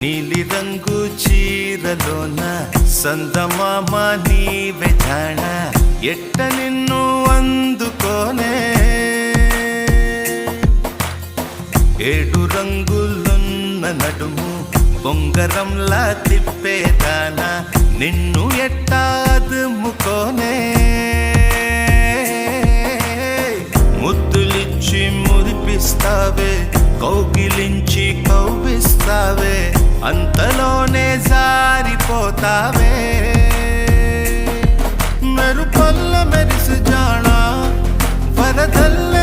నీలి రంగు చీరలోన సందమామ నీవే జాణ ఎట్ట నిన్ను అందుకోనే ఏడు రంగులున్న నడుము బొంగరంలా తిప్పేదానా నిన్ను ఎట్టా అదుముకోనే ముద్దులిచ్చి మురిపిస్తావే కౌగిలించి కౌగిస్తావే అంతలోనే జారిపోతావే మెరుపల్ల మెరిసి జాణ వరదల్ల